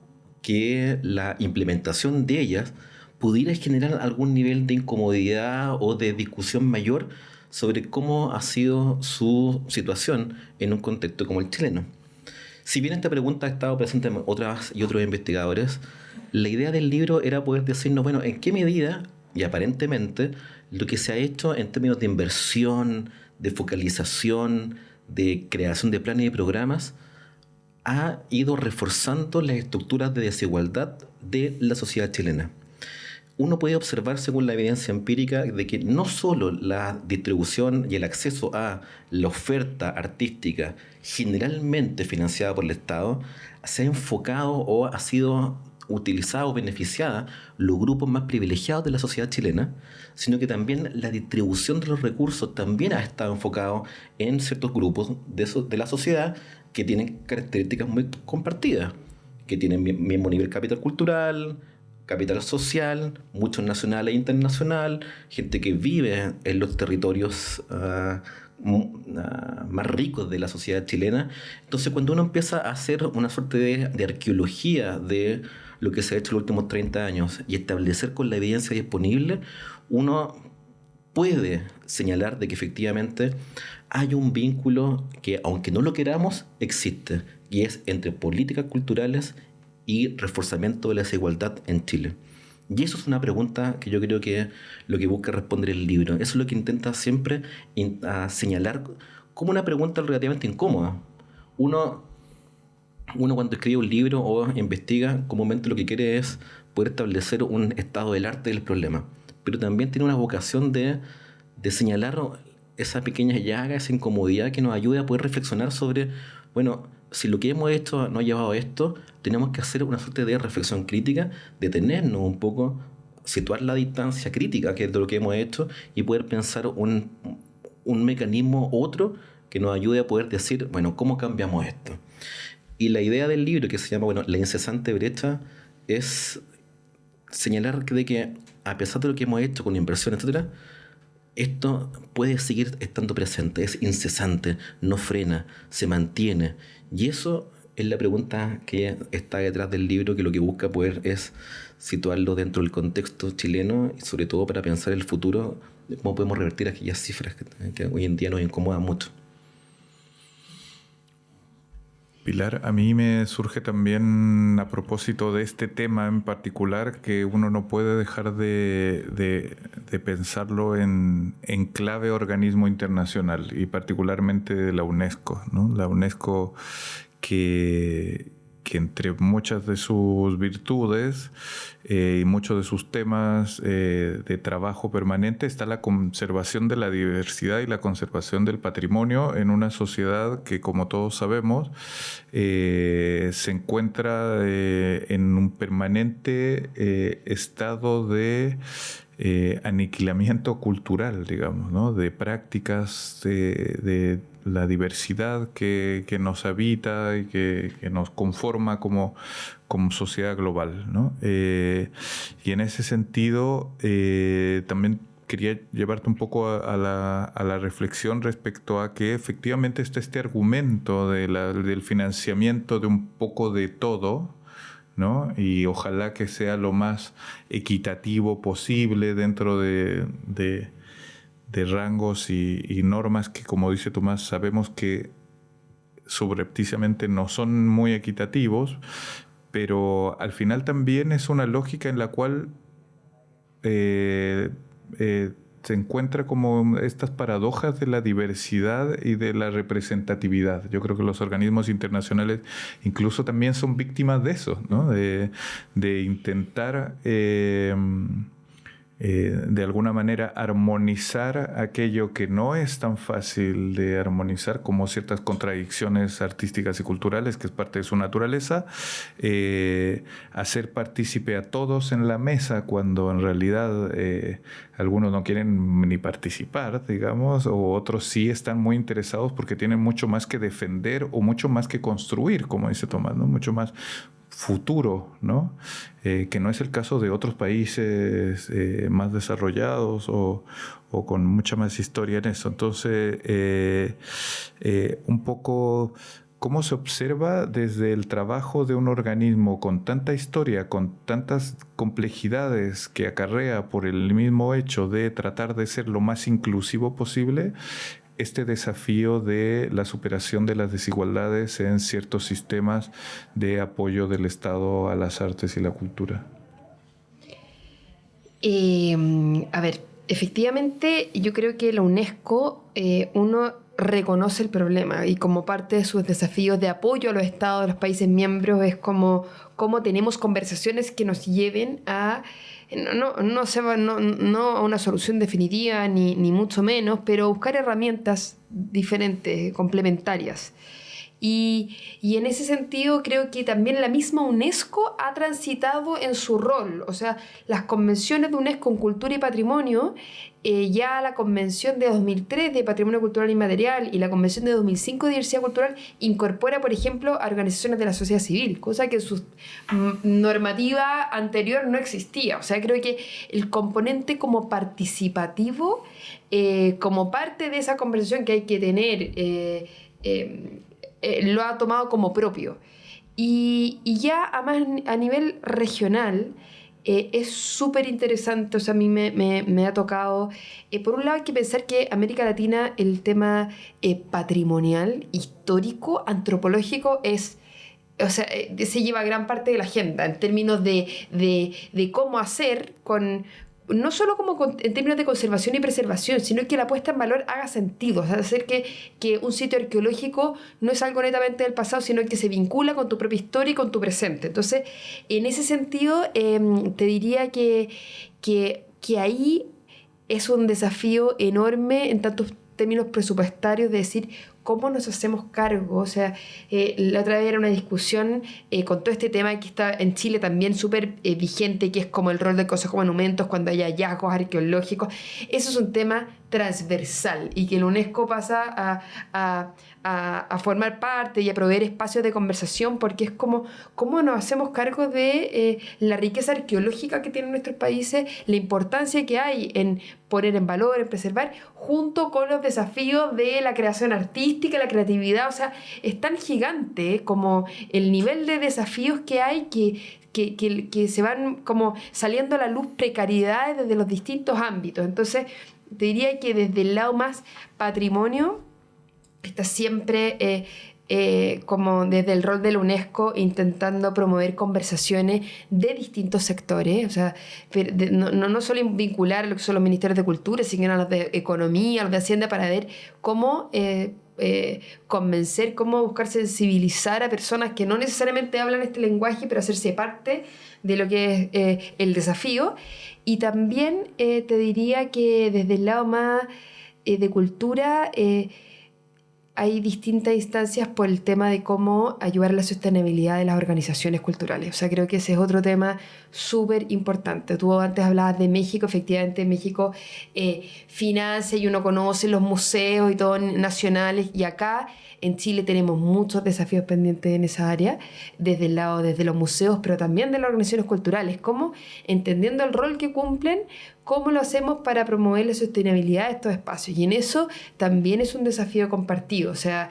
que la implementación de ellas pudiera generar algún nivel de incomodidad o de discusión mayor sobre cómo ha sido su situación en un contexto como el chileno. Si bien esta pregunta ha estado presente en otras y otros investigadores, la idea del libro era poder decirnos, bueno, en qué medida, y aparentemente, lo que se ha hecho en términos de inversión, de focalización, de creación de planes y programas, ha ido reforzando las estructuras de desigualdad de la sociedad chilena. Uno puede observar, según la evidencia empírica, de que no solo la distribución y el acceso a la oferta artística generalmente financiada por el Estado se ha enfocado o ha sido utilizada o beneficiada los grupos más privilegiados de la sociedad chilena, sino que también la distribución de los recursos también ha estado enfocado en ciertos grupos de la sociedad que tienen características muy compartidas, que tienen mismo nivel capital cultural, capital social, mucho nacional e internacional, gente que vive en los territorios más ricos de la sociedad chilena. Entonces, cuando uno empieza a hacer una suerte de arqueología de lo que se ha hecho en los últimos 30 años y establecer con la evidencia disponible, uno puede señalar de que efectivamente hay un vínculo que, aunque no lo queramos, existe, y es entre políticas culturales y reforzamiento de la desigualdad en Chile. Y eso es una pregunta que yo creo que lo que busca responder el libro. Eso es lo que intenta siempre señalar como una pregunta relativamente incómoda. Uno cuando escribe un libro o investiga, comúnmente lo que quiere es poder establecer un estado del arte del problema. Pero también tiene una vocación de señalar esa pequeña llaga, esa incomodidad que nos ayude a poder reflexionar sobre, bueno, si lo que hemos hecho no ha llevado a esto, tenemos que hacer una suerte de reflexión crítica, detenernos un poco, situar la distancia crítica que es de lo que hemos hecho y poder pensar un mecanismo otro que nos ayude a poder decir, bueno, ¿cómo cambiamos esto? Y la idea del libro, que se llama, bueno, La incesante brecha, es señalar de que a pesar de lo que hemos hecho con inversión, etcétera, esto puede seguir estando presente, es incesante, no frena, se mantiene. Y eso es la pregunta que está detrás del libro, que lo que busca poder es situarlo dentro del contexto chileno y sobre todo para pensar el futuro, cómo podemos revertir aquellas cifras que hoy en día nos incomodan mucho. Pilar, a mí me surge también a propósito de este tema en particular que uno no puede dejar de pensarlo en clave organismo internacional y particularmente de la UNESCO, ¿no? La UNESCO que entre muchas de sus virtudes y muchos de sus temas de trabajo permanente está la conservación de la diversidad y la conservación del patrimonio en una sociedad que, como todos sabemos, se encuentra en un permanente estado de aniquilamiento cultural, digamos, ¿no? De prácticas de la diversidad que nos habita y que nos conforma como sociedad global, ¿no? Y en ese sentido también quería llevarte un poco a la reflexión respecto a que efectivamente está este argumento del financiamiento de un poco de todo, ¿no? Y ojalá que sea lo más equitativo posible dentro de rangos y normas que, como dice Tomás, sabemos que subrepticiamente no son muy equitativos, pero al final también es una lógica en la cual se encuentra como estas paradojas de la diversidad y de la representatividad. Yo creo que los organismos internacionales incluso también son víctimas de eso, ¿no? De intentar de alguna manera armonizar aquello que no es tan fácil de armonizar, como ciertas contradicciones artísticas y culturales, que es parte de su naturaleza, hacer partícipe a todos en la mesa cuando en realidad algunos no quieren ni participar, digamos, o otros sí están muy interesados porque tienen mucho más que defender o mucho más que construir, como dice Tomás, ¿no? Mucho más futuro, ¿no? Que no es el caso de otros países más desarrollados o con mucha más historia en eso. Entonces, un poco cómo se observa desde el trabajo de un organismo con tanta historia, con tantas complejidades que acarrea por el mismo hecho de tratar de ser lo más inclusivo posible, este desafío de la superación de las desigualdades en ciertos sistemas de apoyo del Estado a las artes y la cultura. A ver, efectivamente, yo creo que la UNESCO, uno reconoce el problema y como parte de sus desafíos de apoyo a los estados de los países miembros es como tenemos conversaciones que nos lleven a no a una solución definitiva ni mucho menos, pero buscar herramientas diferentes, complementarias. Y en ese sentido creo que también la misma UNESCO ha transitado en su rol. O sea, las convenciones de UNESCO en cultura y patrimonio, ya la convención de 2003 de patrimonio cultural inmaterial y la convención de 2005 de diversidad cultural incorpora, por ejemplo, a organizaciones de la sociedad civil, cosa que en su normativa anterior no existía. O sea, creo que el componente como participativo, como parte de esa conversación que hay que tener, lo ha tomado como propio. Y ya a nivel regional es súper interesante. O sea, a mí me ha tocado, por un lado hay que pensar que América Latina el tema patrimonial, histórico, antropológico se lleva gran parte de la agenda en términos de cómo hacer no solo en términos de conservación y preservación, sino que la puesta en valor haga sentido. O sea, hacer que un sitio arqueológico no es algo netamente del pasado, sino que se vincula con tu propia historia y con tu presente. Entonces, en ese sentido, te diría que ahí es un desafío enorme en tantos términos presupuestarios de decir cómo nos hacemos cargo. O sea, la otra vez era una discusión con todo este tema que está en Chile también súper vigente, que es como el rol del Consejo de Monumentos cuando hay hallazgos arqueológicos. Eso es un tema transversal y que la UNESCO pasa a formar parte y a proveer espacios de conversación, porque es como cómo nos hacemos cargo de la riqueza arqueológica que tienen nuestros países, la importancia que hay en poner en valor, en preservar, junto con los desafíos de la creación artística, la creatividad. O sea, es tan gigante como el nivel de desafíos que hay que se van como saliendo a la luz precariedades desde los distintos ámbitos. Entonces, te diría que desde el lado más patrimonio está siempre como desde el rol de la UNESCO intentando promover conversaciones de distintos sectores. O sea, no solo vincular a lo que son los ministerios de cultura, sino a los de economía, a los de hacienda, para ver cómo convencer, cómo buscar sensibilizar a personas que no necesariamente hablan este lenguaje, pero hacerse parte de lo que es el desafío. Y también te diría que desde el lado más de cultura hay distintas instancias por el tema de cómo ayudar a la sostenibilidad de las organizaciones culturales. O sea, creo que ese es otro tema súper importante. Tú antes hablabas de México. Efectivamente, México financia y uno conoce los museos y todo nacionales, y acá en Chile tenemos muchos desafíos pendientes en esa área, desde los museos, pero también de las organizaciones culturales, como entendiendo el rol que cumplen, cómo lo hacemos para promover la sostenibilidad de estos espacios. Y en eso también es un desafío compartido. O sea,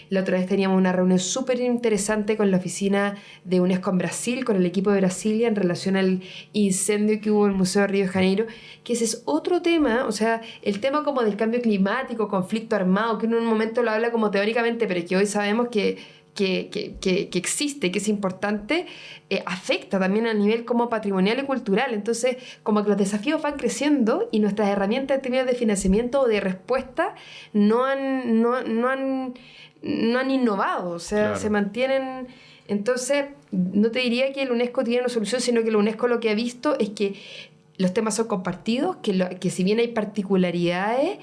la otra vez teníamos una reunión súper interesante con la oficina de UNESCO en Brasil, con el equipo de Brasilia, en relación al incendio que hubo en el Museo de Río de Janeiro, que ese es otro tema. O sea, el tema como del cambio climático, conflicto armado, que uno en un momento lo habla como teóricamente, pero que hoy sabemos que existe, que es importante, afecta también a nivel como patrimonial y cultural. Entonces, como que los desafíos van creciendo y nuestras herramientas en términos de financiamiento o de respuesta no han innovado. O sea, claro, se mantienen. Entonces, no te diría que el UNESCO tiene una solución, sino que la UNESCO lo que ha visto es que los temas son compartidos, que si bien hay particularidades,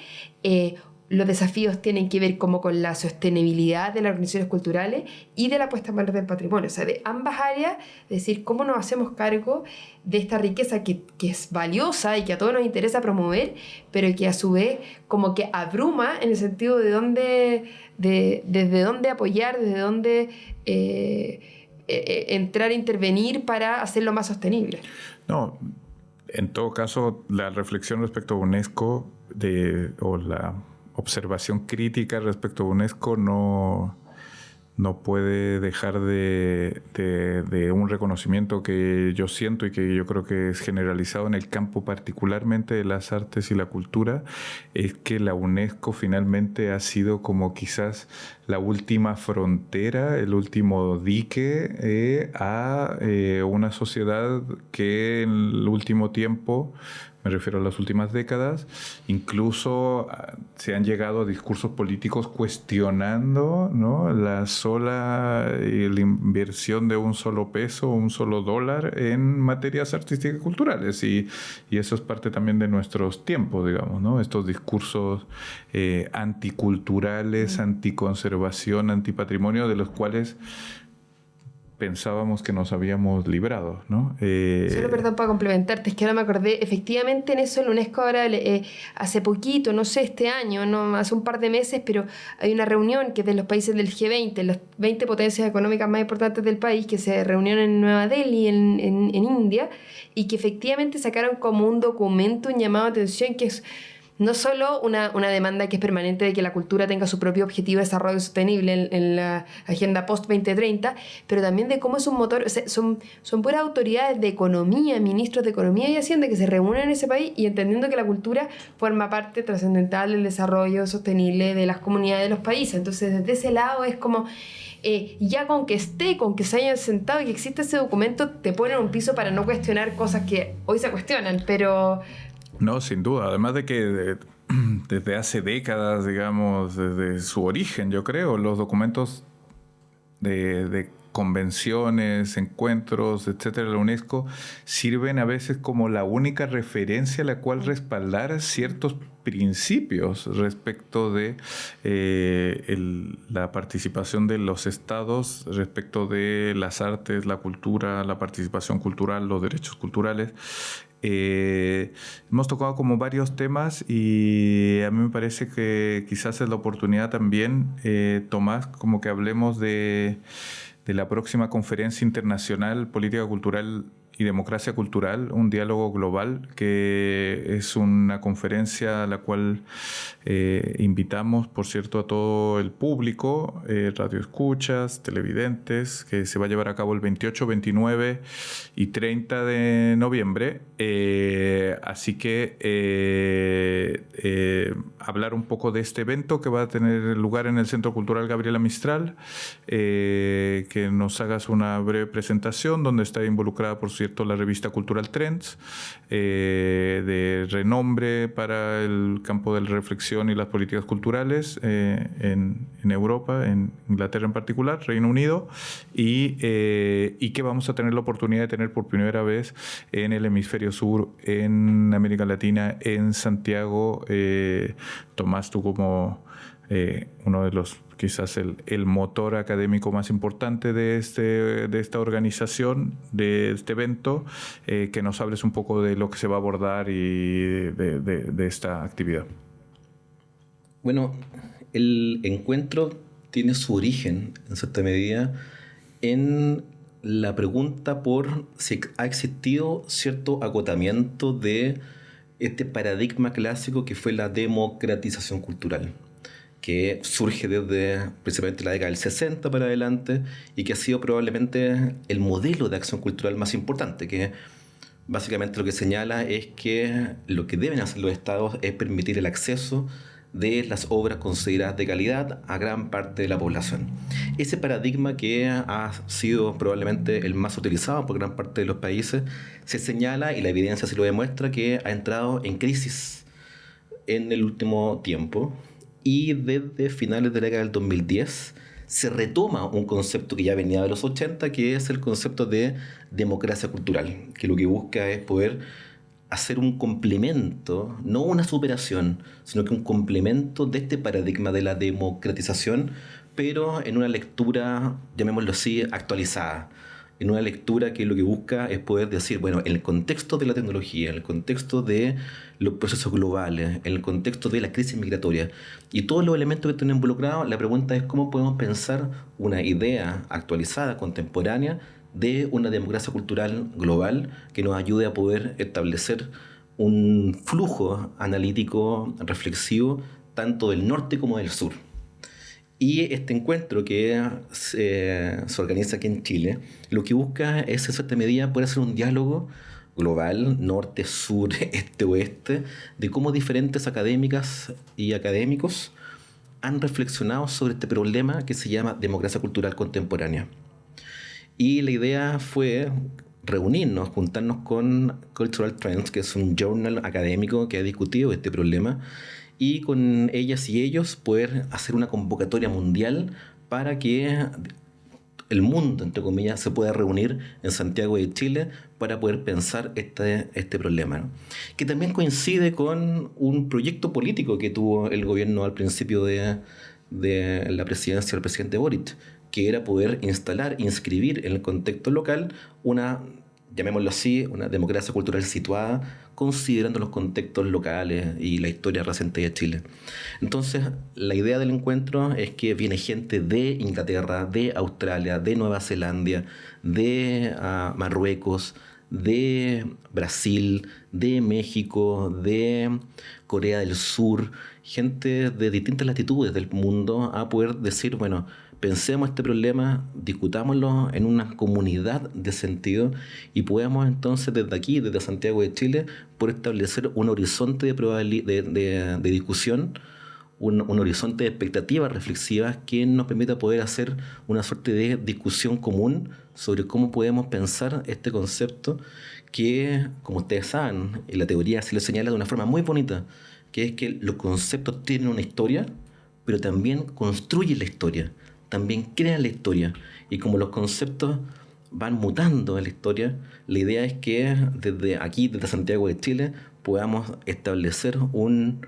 los desafíos tienen que ver como con la sostenibilidad de las organizaciones culturales y de la puesta en valor del patrimonio. O sea, de ambas áreas, es decir, cómo nos hacemos cargo de esta riqueza que es valiosa y que a todos nos interesa promover, pero que a su vez como que abruma en el sentido de desde dónde apoyar, desde dónde entrar a intervenir para hacerlo más sostenible. No, en todo caso, la reflexión respecto a UNESCO o la observación crítica respecto a UNESCO no puede dejar de un reconocimiento que yo siento y que yo creo que es generalizado en el campo particularmente de las artes y la cultura, es que la UNESCO finalmente ha sido como quizás la última frontera, el último dique a una sociedad que en el último tiempo me refiero a las últimas décadas. Incluso se han llegado a discursos políticos cuestionando, ¿no?, la inversión de un solo peso, un solo dólar en materias artísticas y culturales. Y eso es parte también de nuestros tiempos, digamos, ¿no? Estos discursos anticulturales, anticonservación, antipatrimonio, de los cuales pensábamos que nos habíamos librado, ¿no? Solo, perdón, para complementarte, es que ahora me acordé, efectivamente en eso la UNESCO ahora, hace poquito, no sé, este año, no, hace un par de meses, pero hay una reunión que es de los países del G20, las 20 potencias económicas más importantes del país, que se reunieron en Nueva Delhi, en India, y que efectivamente sacaron como un documento, un llamado de atención que es no solo una demanda que es permanente de que la cultura tenga su propio objetivo de desarrollo sostenible en la agenda post-2030, pero también de cómo es un motor, o sea, son puras autoridades de economía, ministros de economía y hacienda que se reúnen en ese país y entendiendo que la cultura forma parte trascendental del desarrollo sostenible de las comunidades de los países. Entonces, desde ese lado es como... ya con que se hayan sentado y que existe ese documento, te ponen un piso para no cuestionar cosas que hoy se cuestionan, pero... No, sin duda. Además de que desde hace décadas, digamos, desde su origen, yo creo, los documentos de convenciones, encuentros, etcétera, de la UNESCO sirven a veces como la única referencia a la cual respaldar ciertos principios respecto de la participación de los estados, respecto de las artes, la cultura, la participación cultural, los derechos culturales. Hemos tocado como varios temas y a mí me parece que quizás es la oportunidad también, Tomás, como que hablemos de la próxima conferencia internacional Política Cultural y Democracia Cultural, un diálogo global, que es una conferencia a la cual invitamos, por cierto, a todo el público, radioescuchas, televidentes, que se va a llevar a cabo el 28, 29 y 30 de noviembre. Así que hablar un poco de este evento que va a tener lugar en el Centro Cultural Gabriela Mistral, que nos hagas una breve presentación donde está involucrada, por cierto, la revista Cultural Trends, de renombre para el campo de la reflexión y las políticas culturales en Europa, en Inglaterra en particular, Reino Unido, y que vamos a tener la oportunidad de tener por primera vez en el hemisferio sur, en América Latina, en Santiago. Tomás, tú como uno de los, quizás el motor académico más importante de esta organización, de este evento, que nos hables un poco de lo que se va a abordar y de esta actividad. Bueno, el encuentro tiene su origen, en cierta medida, en la pregunta por si ha existido cierto agotamiento de este paradigma clásico que fue la democratización cultural, que surge desde precisamente la década del 60 para adelante y que ha sido probablemente el modelo de acción cultural más importante, que básicamente lo que señala es que lo que deben hacer los estados es permitir el acceso de las obras consideradas de calidad a gran parte de la población. Ese paradigma, que ha sido probablemente el más utilizado por gran parte de los países, se señala, y la evidencia se lo demuestra, que ha entrado en crisis en el último tiempo. Y desde finales de la década del 2010 se retoma un concepto que ya venía de los 80, que es el concepto de democracia cultural, que lo que busca es poder hacer un complemento, no una superación, sino que un complemento de este paradigma de la democratización, pero en una lectura, llamémoslo así, actualizada. En una lectura que lo que busca es poder decir, bueno, en el contexto de la tecnología, en el contexto de los procesos globales, en el contexto de la crisis migratoria y todos los elementos que están involucrados, la pregunta es cómo podemos pensar una idea actualizada, contemporánea, de una democracia cultural global que nos ayude a poder establecer un flujo analítico, reflexivo, tanto del norte como del sur. Y este encuentro que se organiza aquí en Chile, lo que busca es, en cierta medida, poder hacer un diálogo global, norte, sur, este, oeste, de cómo diferentes académicas y académicos han reflexionado sobre este problema que se llama democracia cultural contemporánea. Y la idea fue reunirnos, juntarnos con Cultural Trends, que es un journal académico que ha discutido este problema, y con ellas y ellos poder hacer una convocatoria mundial para que el mundo, entre comillas, se pueda reunir en Santiago de Chile para poder pensar este problema, ¿no? Que también coincide con un proyecto político que tuvo el gobierno al principio de la presidencia del presidente Boric, que era poder inscribir en el contexto local una, llamémoslo así, una democracia cultural situada, considerando los contextos locales y la historia reciente de Chile. Entonces, la idea del encuentro es que viene gente de Inglaterra, de Australia, de Nueva Zelanda, de Marruecos, de Brasil, de México, de Corea del Sur, gente de distintas latitudes del mundo, a poder decir, bueno, pensemos este problema, discutámoslo en una comunidad de sentido y podamos entonces desde aquí, desde Santiago de Chile, poder establecer un horizonte de discusión, un horizonte de expectativas reflexivas que nos permita poder hacer una suerte de discusión común sobre cómo podemos pensar este concepto que, como ustedes saben, en la teoría se lo señala de una forma muy bonita, que es que los conceptos tienen una historia, pero también construyen la historia, también crean la historia. Y como los conceptos van mutando en la historia, la idea es que desde aquí, desde Santiago de Chile, podamos establecer un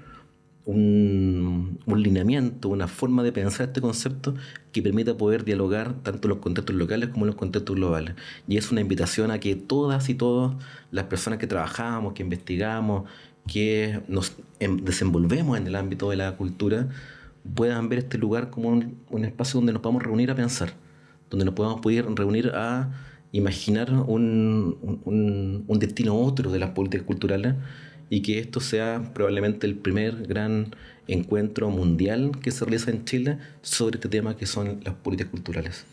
lineamiento, una forma de pensar este concepto que permita poder dialogar tanto en los contextos locales como en los contextos globales. Y es una invitación a que todas y todos las personas que trabajamos, que investigamos, que nos desenvolvemos en el ámbito de la cultura, puedan ver este lugar como un espacio donde nos podamos reunir a pensar, donde nos podamos poder reunir a imaginar un destino otro de las políticas culturales, y que esto sea probablemente el primer gran encuentro mundial que se realiza en Chile sobre este tema que son las políticas culturales.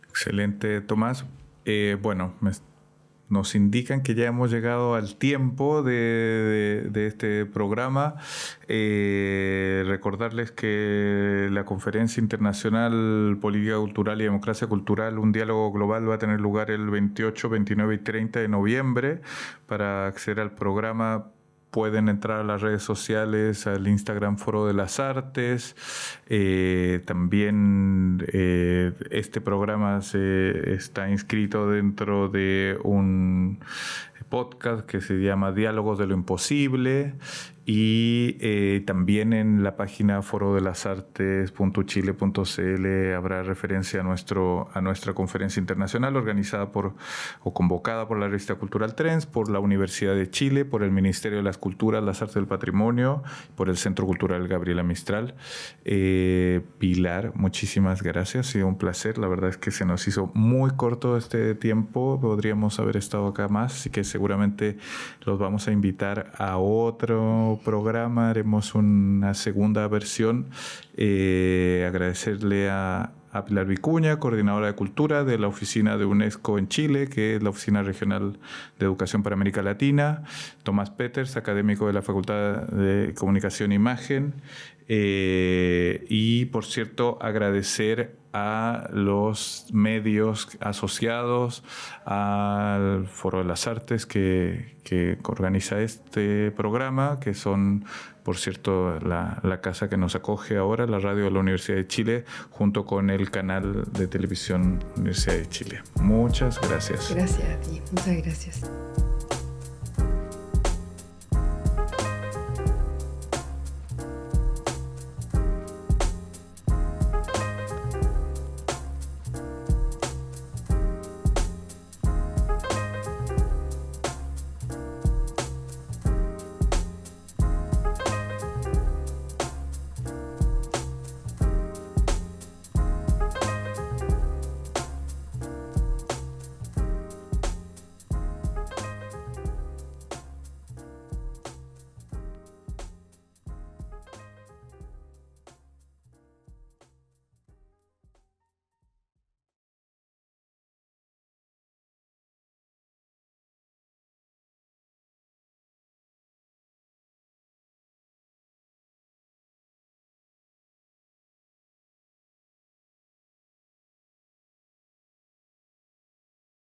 Excelente, Tomás. Bueno, nos indican que ya hemos llegado al tiempo de este programa. Recordarles que la Conferencia Internacional Política Cultural y Democracia Cultural, un diálogo global, va a tener lugar el 28, 29 y 30 de noviembre. Para acceder al programa pueden entrar a las redes sociales, al Instagram Foro de las Artes. También este programa está inscrito dentro de un podcast que se llama Diálogos de lo Imposible, y también en la página forodelasartes.chile.cl habrá referencia a nuestra conferencia internacional organizada o convocada por la revista Cultural Trends, por la Universidad de Chile, por el Ministerio de las Culturas, las Artes y el Patrimonio, por el Centro Cultural Gabriela Mistral. Pilar, muchísimas gracias, ha sido un placer. La verdad es que se nos hizo muy corto este tiempo, podríamos haber estado acá más, así que seguramente los vamos a invitar a otro programa, haremos una segunda versión. Agradecerle a Pilar Vicuña, coordinadora de cultura de la oficina de UNESCO en Chile, que es la Oficina Regional de Educación para América Latina, Tomás Peters, académico de la Facultad de Comunicación e Imagen, y por cierto agradecer a los medios asociados al Foro de las Artes que organiza este programa, que son, por cierto, la casa que nos acoge ahora, la radio de la Universidad de Chile, junto con el canal de televisión Universidad de Chile. Muchas gracias. Gracias a ti, muchas gracias.